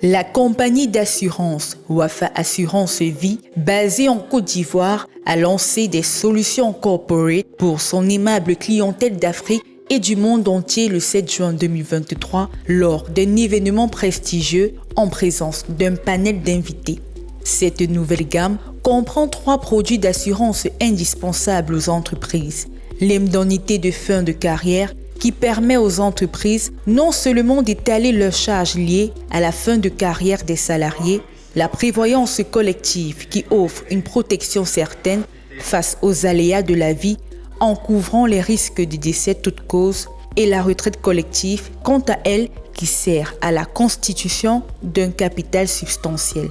La compagnie d'assurance Wafa Assurance Vie, basée en Côte d'Ivoire, a lancé des solutions corporate pour son aimable clientèle d'Afrique et du monde entier le 7 juin 2023 lors d'un événement prestigieux en présence d'un panel d'invités. Cette nouvelle gamme comprend 3 produits d'assurance indispensables aux entreprises. L'indemnité de fin de carrière qui permet aux entreprises non seulement d'étaler leurs charges liées à la fin de carrière des salariés, la prévoyance collective qui offre une protection certaine face aux aléas de la vie en couvrant les risques de décès toute cause, et la retraite collective, quant à elle, qui sert à la constitution d'un capital substantiel.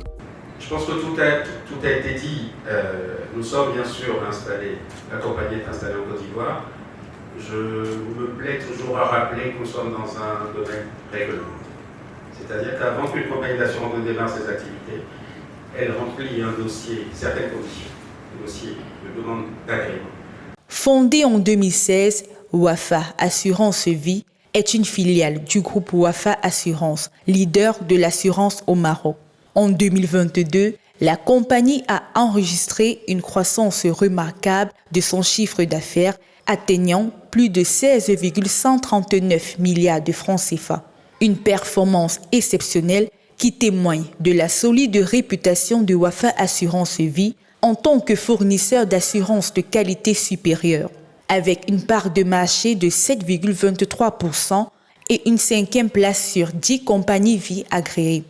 Je pense que tout a été dit. Nous sommes bien sûr installés, la compagnie est installée en Côte d'Ivoire. Je me plais toujours à rappeler que nous sommes dans un domaine réglementé. C'est-à-dire qu'avant qu'une compagnie d'assurance ne démarre ses activités, elle remplit un dossier, certaines conditions, un dossier de demande d'agrément. Fondée en 2016, Wafa Assurance Vie est une filiale du groupe Wafa Assurance, leader de l'assurance au Maroc. En 2022, la compagnie a enregistré une croissance remarquable de son chiffre d'affaires, atteignant plus de 16,139 milliards de francs CFA. Une performance exceptionnelle qui témoigne de la solide réputation de Wafa Assurance Vie en tant que fournisseur d'assurance de qualité supérieure, avec une part de marché de 7,23% et une 5e place sur 10 compagnies vie agréées.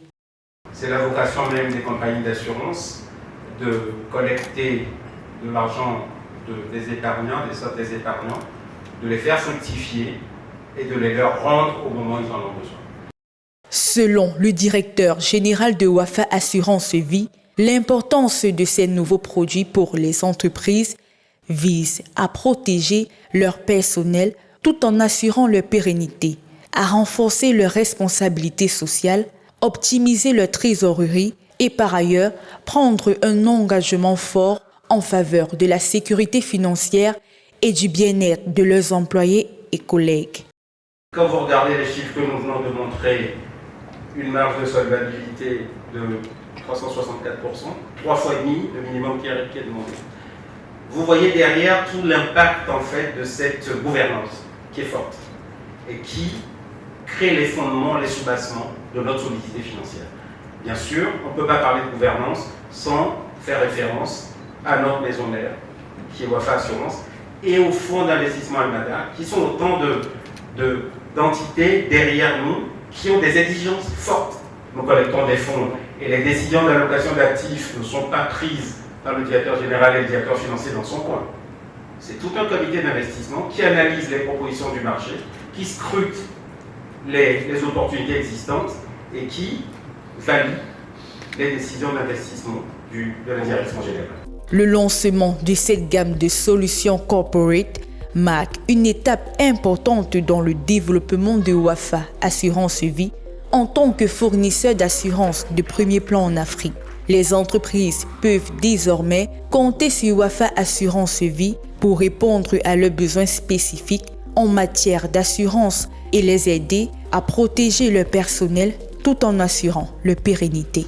C'est la vocation même des compagnies d'assurance de collecter de l'argent des épargnants, des sommes des épargnants, de les faire fructifier et de les leur rendre au moment où ils en ont besoin. Selon le directeur général de Wafa Assurance Vie, l'importance de ces nouveaux produits pour les entreprises vise à protéger leur personnel tout en assurant leur pérennité, à renforcer leur responsabilité sociale, optimiser leur trésorerie et par ailleurs prendre un engagement fort en faveur de la sécurité financière et du bien-être de leurs employés et collègues. Quand vous regardez les chiffres que nous venons de montrer, une marge de solvabilité de 364%, 3 fois et demi le minimum qui est demandé. Vous voyez derrière tout l'impact en fait de cette gouvernance qui est forte et qui crée les fondements, les soubassements de notre solidité financière. Bien sûr, on ne peut pas parler de gouvernance sans faire référence à notre maison mère, qui est Wafa Assurance, et au fonds d'investissement Almada, qui sont autant d'entités derrière nous qui ont des exigences fortes. Nous collectons des fonds et les décisions d'allocation d'actifs ne sont pas prises par le directeur général et le directeur financier dans son coin. C'est tout un comité d'investissement qui analyse les propositions du marché, qui scrute les opportunités existantes et qui valide les décisions d'investissement de la direction générale. Le lancement de cette gamme de solutions corporate marque une étape importante dans le développement de Wafa Assurance Vie en tant que fournisseur d'assurance de premier plan en Afrique. Les entreprises peuvent désormais compter sur Wafa Assurance Vie pour répondre à leurs besoins spécifiques en matière d'assurance et les aider à protéger leur personnel tout en assurant leur pérennité.